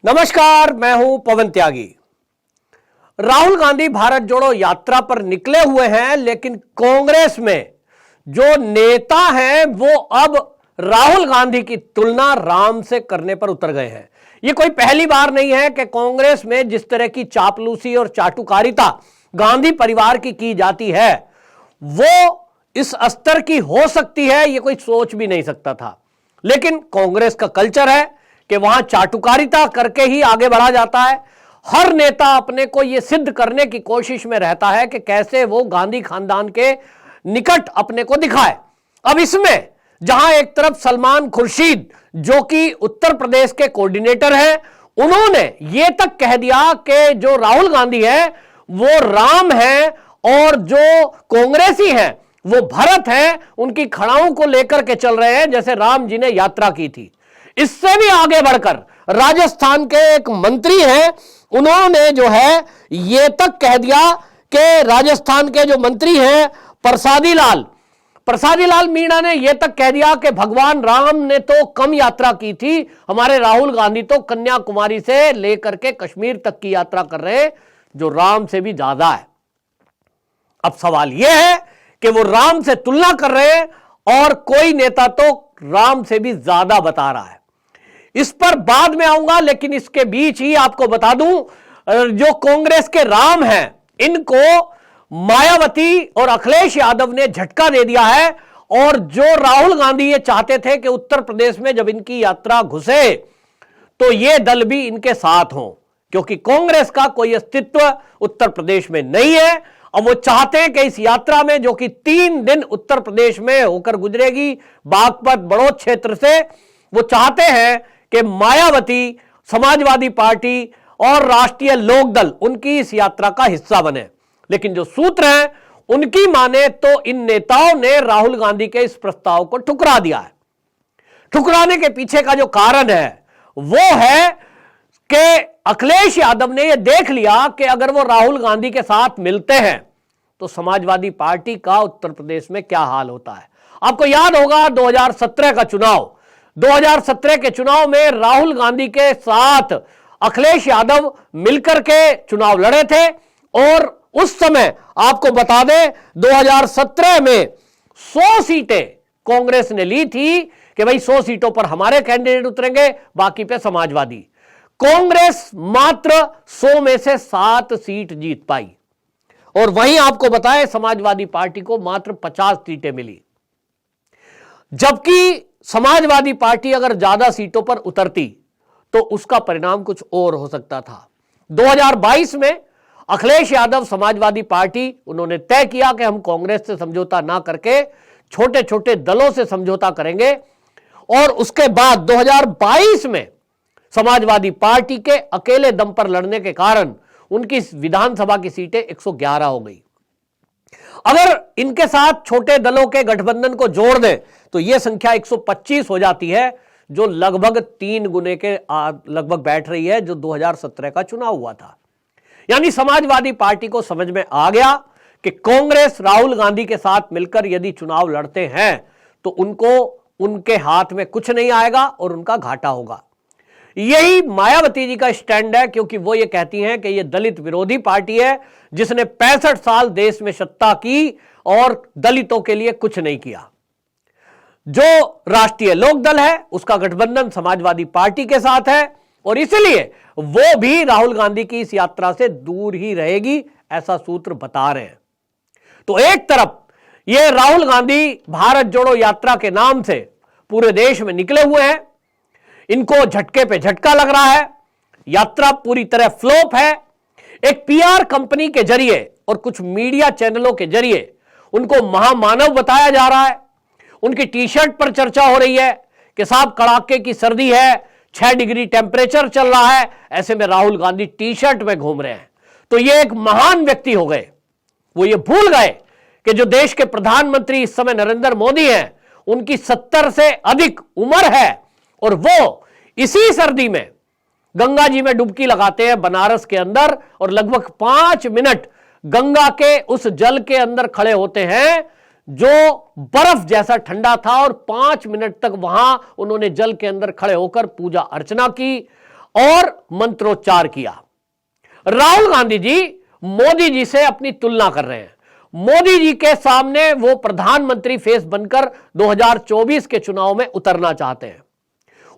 नमस्कार, मैं हूं पवन त्यागी। राहुल गांधी भारत जोड़ो यात्रा पर निकले हुए हैं, लेकिन कांग्रेस में जो नेता हैं वो अब राहुल गांधी की तुलना राम से करने पर उतर गए हैं। ये कोई पहली बार नहीं है कि कांग्रेस में जिस तरह की चापलूसी और चाटुकारिता गांधी परिवार की जाती है वो इस स्तर की हो सकती है, ये कोई सोच भी नहीं सकता था। लेकिन कांग्रेस का कल्चर है कि वहां चाटुकारिता करके ही आगे बढ़ा जाता है। हर नेता अपने को यह सिद्ध करने की कोशिश में रहता है कि कैसे वो गांधी खानदान के निकट अपने को दिखाए। अब इसमें जहां एक तरफ सलमान खुर्शीद जो कि उत्तर प्रदेश के कोऑर्डिनेटर हैं, उन्होंने यह तक कह दिया कि जो राहुल गांधी है वो राम है और जो कांग्रेसी हैं वो भरत है, उनकी खड़ाओं को लेकर के चल रहे हैं जैसे राम जी ने यात्रा की थी। इससे भी आगे बढ़कर राजस्थान के एक मंत्री हैं, उन्होंने जो है यह तक कह दिया कि राजस्थान के जो मंत्री हैं प्रसादी लाल मीणा ने यह तक कह दिया कि भगवान राम ने तो कम यात्रा की थी, हमारे राहुल गांधी तो कन्याकुमारी से लेकर के कश्मीर तक की यात्रा कर रहे हैं, जो राम से भी ज्यादा है। अब सवाल यह है कि वो राम से तुलना कर रहे हैं और कोई नेता तो राम से भी ज्यादा बता रहा है। इस पर बाद में आऊंगा, लेकिन इसके बीच ही आपको बता दूं, जो कांग्रेस के राम हैं इनको मायावती और अखिलेश यादव ने झटका दे दिया है। और जो राहुल गांधी ये चाहते थे कि उत्तर प्रदेश में जब इनकी यात्रा घुसे तो ये दल भी इनके साथ हो, क्योंकि कांग्रेस का कोई अस्तित्व उत्तर प्रदेश में नहीं है। और वो चाहते हैं कि इस यात्रा में, जो कि 3 दिन उत्तर प्रदेश में होकर गुजरेगी बागपत बड़ौद क्षेत्र से, वो चाहते हैं कि मायावती, समाजवादी पार्टी और राष्ट्रीय लोकदल उनकी इस यात्रा का हिस्सा बने। लेकिन जो सूत्र हैं उनकी माने तो इन नेताओं ने राहुल गांधी के इस प्रस्ताव को ठुकरा दिया है। ठुकराने के पीछे का जो कारण है वो है कि अखिलेश यादव ने यह देख लिया कि अगर वो राहुल गांधी के साथ मिलते हैं तो समाजवादी पार्टी का उत्तर प्रदेश में क्या हाल होता है। आपको याद होगा 2017 का चुनाव, 2017 के चुनाव में राहुल गांधी के साथ अखिलेश यादव मिलकर के चुनाव लड़े थे। और उस समय आपको बता दें 2017 में 100 सीटें कांग्रेस ने ली थी कि भाई 100 सीटों पर हमारे कैंडिडेट उतरेंगे, बाकी पे समाजवादी। कांग्रेस मात्र 100 में से 7 सीट जीत पाई और वहीं आपको बताएं समाजवादी पार्टी को मात्र 50 सीटें मिली। जबकि समाजवादी पार्टी अगर ज्यादा सीटों पर उतरती तो उसका परिणाम कुछ और हो सकता था। 2022 में अखिलेश यादव समाजवादी पार्टी, उन्होंने तय किया कि हम कांग्रेस से समझौता ना करके छोटे छोटे दलों से समझौता करेंगे। और उसके बाद 2022 में समाजवादी पार्टी के अकेले दम पर लड़ने के कारण उनकी विधानसभा की सीटें 111 हो गई। अगर इनके साथ छोटे दलों के गठबंधन को जोड़ दें तो यह संख्या 125 हो जाती है, जो लगभग 3 गुने के लगभग बैठ रही है जो 2017 का चुनाव हुआ था। यानी समाजवादी पार्टी को समझ में आ गया कि कांग्रेस राहुल गांधी के साथ मिलकर यदि चुनाव लड़ते हैं तो उनको उनके हाथ में कुछ नहीं आएगा और उनका घाटा होगा। यही मायावती जी का स्टैंड है, क्योंकि वो ये कहती हैं कि ये दलित विरोधी पार्टी है जिसने 65 साल देश में सत्ता की और दलितों के लिए कुछ नहीं किया। जो राष्ट्रीय लोकदल है उसका गठबंधन समाजवादी पार्टी के साथ है और इसलिए वो भी राहुल गांधी की इस यात्रा से दूर ही रहेगी, ऐसा सूत्र बता रहे हैं। तो एक तरफ ये राहुल गांधी भारत जोड़ो यात्रा के नाम से पूरे देश में निकले हुए हैं, इनको झटके पे झटका लग रहा है, यात्रा पूरी तरह फ्लॉप है। एक पीआर कंपनी के जरिए और कुछ मीडिया चैनलों के जरिए उनको महामानव बताया जा रहा है। उनकी टी शर्ट पर चर्चा हो रही है कि साहब कड़ाके की सर्दी है, 6 डिग्री टेम्परेचर चल रहा है, ऐसे में राहुल गांधी टी शर्ट में घूम रहे हैं। तो ये एक महान व्यक्ति हो गए। वो ये भूल गए कि जो देश के प्रधानमंत्री इस समय नरेंद्र मोदी हैं, उनकी 70 से अधिक उम्र है और वो इसी सर्दी में गंगा जी में डुबकी लगाते हैं बनारस के अंदर और लगभग 5 मिनट गंगा के उस जल के अंदर खड़े होते हैं जो बर्फ जैसा ठंडा था और 5 मिनट तक वहां उन्होंने जल के अंदर खड़े होकर पूजा अर्चना की। और मंत्रोच्चार किया। राहुल गांधी जी मोदी जी से अपनी तुलना कर रहे हैं। मोदी जी के सामने वो प्रधानमंत्री फेस बनकर 2024 के चुनाव में उतरना चाहते हैं।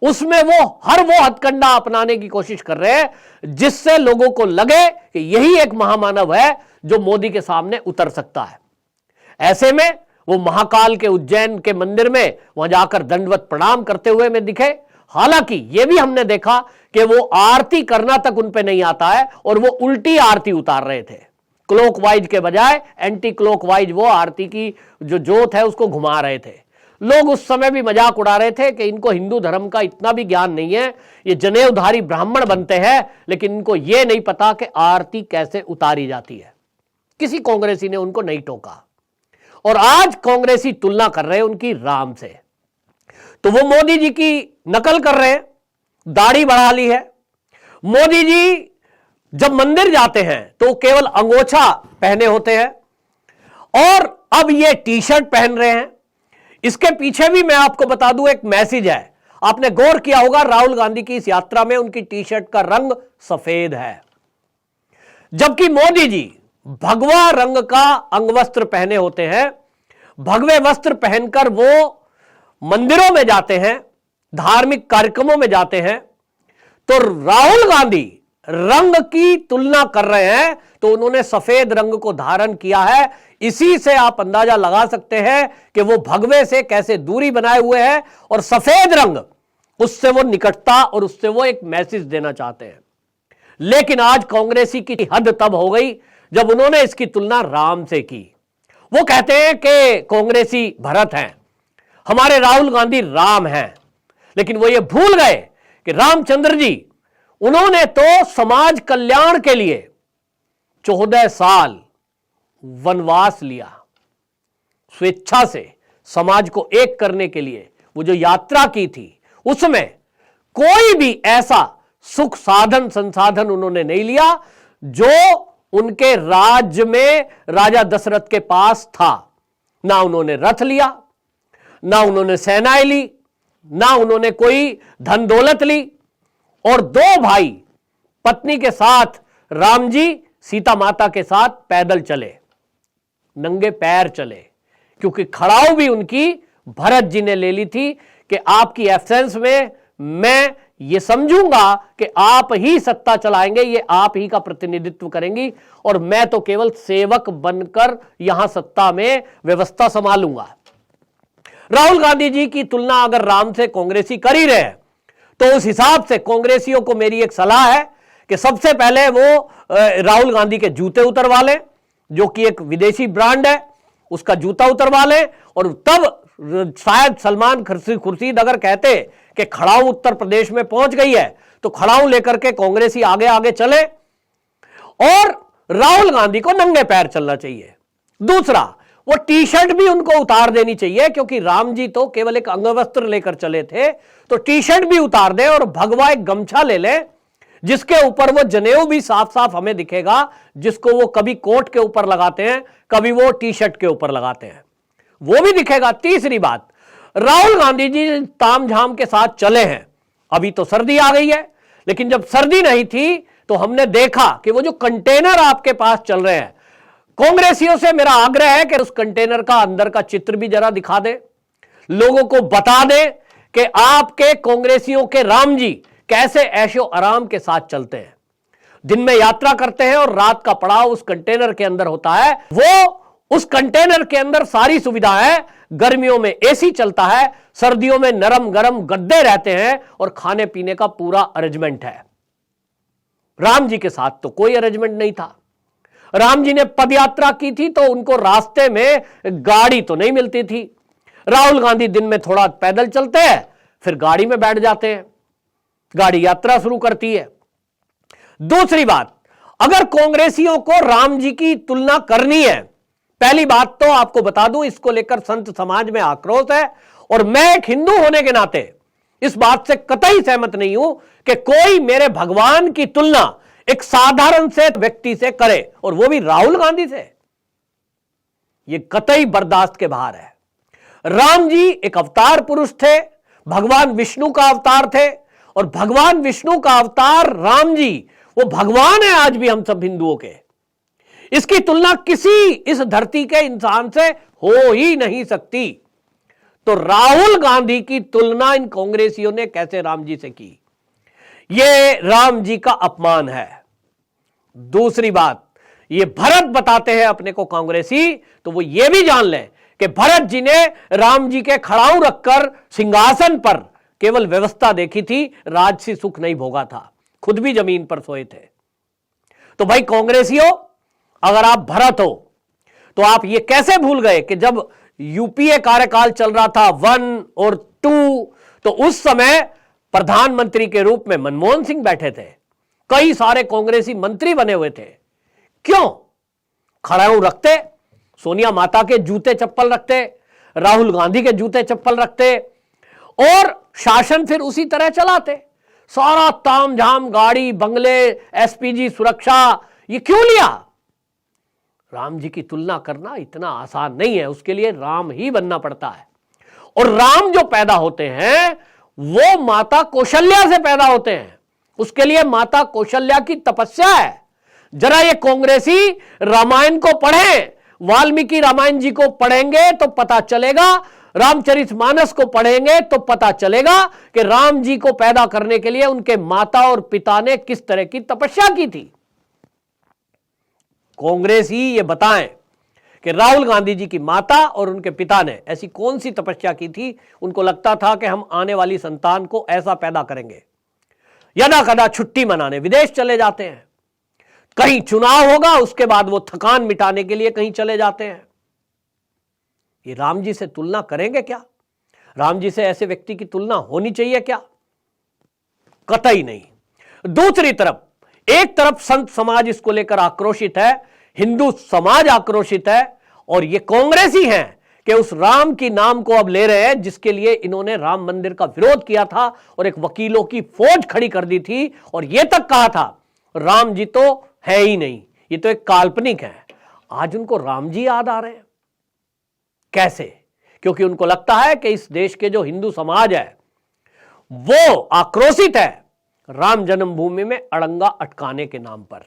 उसमें वो हथकंडा अपनाने की कोशिश कर रहे हैं जिससे लोगों को लगे कि यही एक महामानव है जो मोदी के सामने उतर सकता है। ऐसे में वो महाकाल के उज्जैन के मंदिर में वहां जाकर दंडवत प्रणाम करते हुए में दिखे। हालांकि यह भी हमने देखा कि वो आरती करना तक उन पे नहीं आता है और वो उल्टी आरती उतार रहे थे। क्लॉकवाइज के बजाय एंटी क्लॉकवाइज वो आरती की जो जोत है उसको घुमा रहे थे। लोग उस समय भी मजाक उड़ा रहे थे कि इनको हिंदू धर्म का इतना भी ज्ञान नहीं है, ये जनेऊधारी ब्राह्मण बनते हैं लेकिन इनको यह नहीं पता कि आरती कैसे उतारी जाती है। किसी कांग्रेसी ने उनको नहीं टोका और आज कांग्रेसी तुलना कर रहे हैं उनकी राम से। तो वो मोदी जी की नकल कर रहे हैं, दाढ़ी बढ़ा ली है। मोदी जी जब मंदिर जाते हैं तो केवल अंगोछा पहने होते हैं और अब ये टी शर्ट पहन रहे हैं। इसके पीछे भी मैं आपको बता दूं एक मैसेज है। आपने गौर किया होगा राहुल गांधी की इस यात्रा में उनकी टी शर्ट का रंग सफेद है, जबकि मोदी जी भगवा रंग का अंगवस्त्र पहने होते हैं। भगवे वस्त्र पहनकर वो मंदिरों में जाते हैं, धार्मिक कार्यक्रमों में जाते हैं। तो राहुल गांधी रंग की तुलना कर रहे हैं तो उन्होंने सफेद रंग को धारण किया है। इसी से आप अंदाजा लगा सकते हैं कि वो भगवे से कैसे दूरी बनाए हुए हैं और सफेद रंग उससे वो निकटता और उससे वो एक मैसेज देना चाहते हैं। लेकिन आज कांग्रेसी की हद तब हो गई जब उन्होंने इसकी तुलना राम से की। वो कहते हैं कि कांग्रेसी भरत हैं, हमारे राहुल गांधी राम हैं, लेकिन वो ये भूल गए कि रामचंद्र जी उन्होंने तो समाज कल्याण के लिए 14 साल वनवास लिया। स्वेच्छा से समाज को एक करने के लिए वो जो यात्रा की थी उसमें कोई भी ऐसा सुख साधन संसाधन उन्होंने नहीं लिया जो उनके राज्य में राजा दशरथ के पास था। ना उन्होंने रथ लिया, ना उन्होंने सेनाएं ली, ना उन्होंने कोई धन दौलत ली। और 2 भाई पत्नी के साथ राम जी सीता माता के साथ पैदल चले, नंगे पैर चले, क्योंकि खड़ाऊ भी उनकी भरत जी ने ले ली थी कि आपकी एब्सेंस में मैं ये समझूंगा कि आप ही सत्ता चलाएंगे, ये आप ही का प्रतिनिधित्व करेंगी और मैं तो केवल सेवक बनकर यहां सत्ता में व्यवस्था संभालूंगा। राहुल गांधी जी की तुलना अगर राम से कांग्रेसी कर ही रहे हैं तो उस हिसाब से कांग्रेसियों को मेरी एक सलाह है कि सबसे पहले वो राहुल गांधी के जूते उतरवा लें, जो कि एक विदेशी ब्रांड है, उसका जूता उतरवा लें। और तब शायद सलमान खुर्शीद अगर कहते कि खड़ाऊ उत्तर प्रदेश में पहुंच गई है तो खड़ाऊ लेकर के कांग्रेसी आगे आगे चले और राहुल गांधी को नंगे पैर चलना चाहिए। दूसरा, वो टी शर्ट भी उनको उतार देनी चाहिए, क्योंकि राम जी तो केवल एक अंगवस्त्र लेकर चले थे, तो टी शर्ट भी उतार दें और भगवा एक गमछा ले लें जिसके ऊपर वो जनेऊ भी साफ साफ हमें दिखेगा, जिसको वो कभी कोट के ऊपर लगाते हैं, कभी वो टी शर्ट के ऊपर लगाते हैं, वो भी दिखेगा। तीसरी बात, राहुल गांधी जी तामझाम के साथ चले हैं। अभी तो सर्दी आ गई है, लेकिन जब सर्दी नहीं थी तो हमने देखा कि वो जो कंटेनर आपके पास चल रहे हैं, कांग्रेसियों से मेरा आग्रह है कि उस कंटेनर का अंदर का चित्र भी जरा दिखा दे, लोगों को बता दे कि आपके कांग्रेसियों के राम जी कैसे ऐशो आराम के साथ चलते हैं, दिन में यात्रा करते हैं और रात का पड़ाव उस कंटेनर के अंदर होता है। वो उस कंटेनर के अंदर सारी सुविधा है, गर्मियों में एसी चलता है, सर्दियों में नरम गरम गद्दे रहते हैं और खाने पीने का पूरा अरेंजमेंट है। राम जी के साथ तो कोई अरेंजमेंट नहीं था। राम जी ने पदयात्रा की थी तो उनको रास्ते में गाड़ी तो नहीं मिलती थी। राहुल गांधी दिन में थोड़ा पैदल चलते हैं, फिर गाड़ी में बैठ जाते हैं, गाड़ी यात्रा शुरू करती है। दूसरी बात, अगर कांग्रेसियों को राम जी की तुलना करनी है, पहली बात तो आपको बता दूं, इसको लेकर संत समाज में आक्रोश है और मैं एक हिंदू होने के नाते इस बात से कतई सहमत नहीं हूं कि कोई मेरे भगवान की तुलना एक साधारण से व्यक्ति से करे, और वो भी राहुल गांधी से। ये कतई बर्दाश्त के बाहर है। राम जी एक अवतार पुरुष थे, भगवान विष्णु का अवतार थे और भगवान विष्णु का अवतार राम जी, वो भगवान है आज भी हम सब हिंदुओं के। इसकी तुलना किसी इस धरती के इंसान से हो ही नहीं सकती। तो राहुल गांधी की तुलना इन कांग्रेसियों ने कैसे राम जी से की? यह राम जी का अपमान है। दूसरी बात, ये भरत बताते हैं अपने को कांग्रेसी, तो वो ये भी जान लें कि भरत जी ने राम जी के खड़ाऊ रखकर सिंहासन पर केवल व्यवस्था देखी थी, राजसी सुख नहीं भोगा था, खुद भी जमीन पर सोए थे। तो भाई कांग्रेसियों, अगर आप भरत हो तो आप ये कैसे भूल गए कि जब यूपीए कार्यकाल चल रहा था 1 और 2, तो उस समय प्रधानमंत्री के रूप में मनमोहन सिंह बैठे थे, कई सारे कांग्रेसी मंत्री बने हुए थे। क्यों खड़ाऊ रखते? सोनिया माता के जूते चप्पल रखते, राहुल गांधी के जूते चप्पल रखते और शासन फिर उसी तरह चलाते। सारा तामझाम, गाड़ी, बंगले, एसपीजी सुरक्षा, ये क्यों लिया? राम जी की तुलना करना इतना आसान नहीं है, उसके लिए राम ही बनना पड़ता है। और राम जो पैदा होते हैं वो माता कौशल्या से पैदा होते हैं, उसके लिए माता कौशल्या की तपस्या है। जरा ये कांग्रेसी रामायण को पढ़ें, वाल्मीकि रामायण जी को पढ़ेंगे तो पता चलेगा, रामचरितमानस को पढ़ेंगे तो पता चलेगा कि राम जी को पैदा करने के लिए उनके माता और पिता ने किस तरह की तपस्या की थी। कांग्रेस ही ये बताएं कि राहुल गांधी जी की माता और उनके पिता ने ऐसी कौन सी तपस्या की थी, उनको लगता था कि हम आने वाली संतान को ऐसा पैदा करेंगे। यदा कदा छुट्टी मनाने विदेश चले जाते हैं, कहीं चुनाव होगा उसके बाद वो थकान मिटाने के लिए कहीं चले जाते हैं। ये राम जी से तुलना करेंगे क्या? राम जी से ऐसे व्यक्ति की तुलना होनी चाहिए क्या? कतई नहीं। दूसरी तरफ, एक तरफ संत समाज इसको लेकर आक्रोशित है, हिंदू समाज आक्रोशित है, और ये कांग्रेसी हैं कि उस राम की नाम को अब ले रहे हैं जिसके लिए इन्होंने राम मंदिर का विरोध किया था और एक वकीलों की फौज खड़ी कर दी थी और यह तक कहा था राम जी तो है ही नहीं, ये तो एक काल्पनिक है। आज उनको राम जी याद आ रहे हैं। कैसे? क्योंकि उनको लगता है कि इस देश के जो हिंदू समाज है वो आक्रोशित है राम जन्मभूमि में अड़ंगा अटकाने के नाम पर।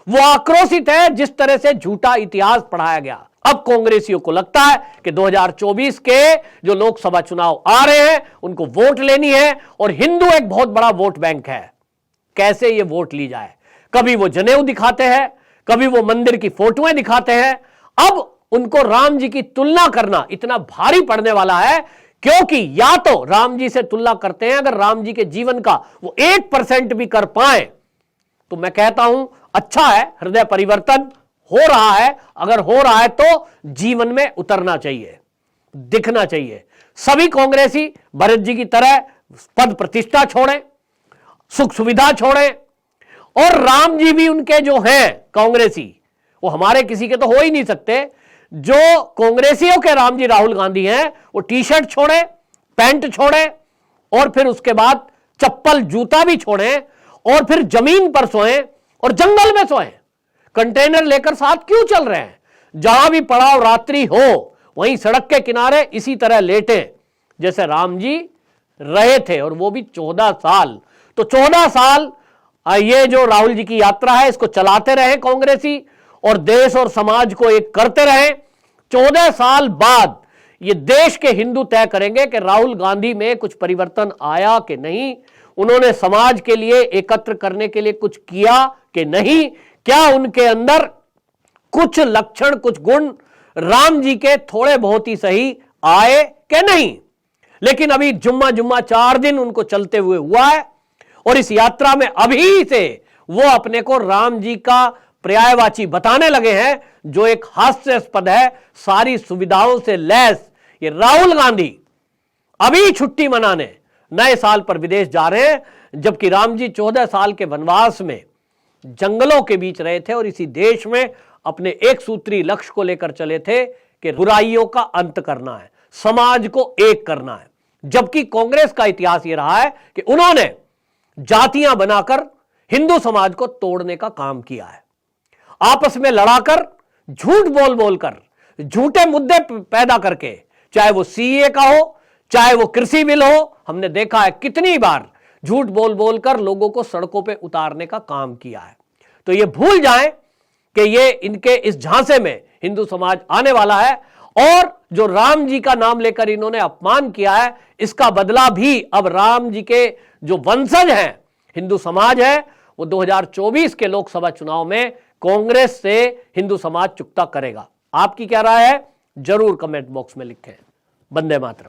वो आक्रोशित है जिस तरह से झूठा इतिहास पढ़ाया गया। अब कांग्रेसियों को लगता है कि 2024 के जो लोकसभा चुनाव आ रहे हैं उनको वोट लेनी है और हिंदू एक बहुत बड़ा वोट बैंक है। कैसे ये वोट ली जाए? कभी वो जनेऊ दिखाते हैं, कभी वो मंदिर की फोटोएं दिखाते हैं। अब उनको राम जी की तुलना करना इतना भारी पड़ने वाला है क्योंकि या तो राम जी से तुलना करते हैं, अगर राम जी के जीवन का वो 1% भी कर पाए तो मैं कहता हूं अच्छा है, हृदय परिवर्तन हो रहा है। अगर हो रहा है तो जीवन में उतरना चाहिए, दिखना चाहिए। सभी कांग्रेसी भरत जी की तरह पद प्रतिष्ठा छोड़ें, सुख सुविधा छोड़ें, और राम जी भी उनके जो हैं कांग्रेसी, वो हमारे किसी के तो हो ही नहीं सकते। जो कांग्रेसियों के राम जी राहुल गांधी हैं वो टी शर्ट छोड़े, पैंट छोड़े और फिर उसके बाद चप्पल जूता भी छोड़े और फिर जमीन पर सोएं और जंगल में सोएं। कंटेनर लेकर साथ क्यों चल रहे हैं? जहां भी पड़ाव रात्रि हो वहीं सड़क के किनारे इसी तरह लेटे जैसे राम जी रहे थे, और वो भी 14 साल। तो 14 साल ये जो राहुल जी की यात्रा है इसको चलाते रहे कांग्रेसी और देश और समाज को एक करते रहे। 14 साल बाद ये देश के हिंदू तय करेंगे कि राहुल गांधी में कुछ परिवर्तन आया कि नहीं, उन्होंने समाज के लिए एकत्र करने के लिए कुछ किया कि नहीं, क्या उनके अंदर कुछ लक्षण, कुछ गुण राम जी के थोड़े बहुत ही सही आए कि नहीं। लेकिन अभी जुम्मा 4 दिन उनको चलते हुए हुआ है और इस यात्रा में अभी से वो अपने को राम जी का पर्यायवाची बताने लगे हैं, जो एक हास्यास्पद है। सारी सुविधाओं से लैस ये राहुल गांधी अभी छुट्टी मनाने नए साल पर विदेश जा रहे हैं, जबकि राम जी 14 साल के वनवास में जंगलों के बीच रहे थे और इसी देश में अपने एक सूत्री लक्ष्य को लेकर चले थे कि बुराइयों का अंत करना है, समाज को एक करना है। जबकि कांग्रेस का इतिहास यह रहा है कि उन्होंने जातियां बनाकर हिंदू समाज को तोड़ने का काम किया है, आपस में लड़ाकर, झूठ बोल बोलकर, झूठे मुद्दे पैदा करके, चाहे वो सीए का हो, चाहे वो कृषि बिल हो। हमने देखा है कितनी बार झूठ बोल बोलकर लोगों को सड़कों पे उतारने का काम किया है। तो ये भूल जाएं कि ये इनके इस झांसे में हिंदू समाज आने वाला है, और जो राम जी का नाम लेकर इन्होंने अपमान किया है, इसका बदला भी अब राम जी के जो वंशज हैं, हिंदू समाज है, वो 2024 के लोकसभा चुनाव में कांग्रेस से हिंदू समाज चुकता करेगा। आपकी क्या राय है, जरूर कमेंट बॉक्स में लिखें। वंदे मातरम।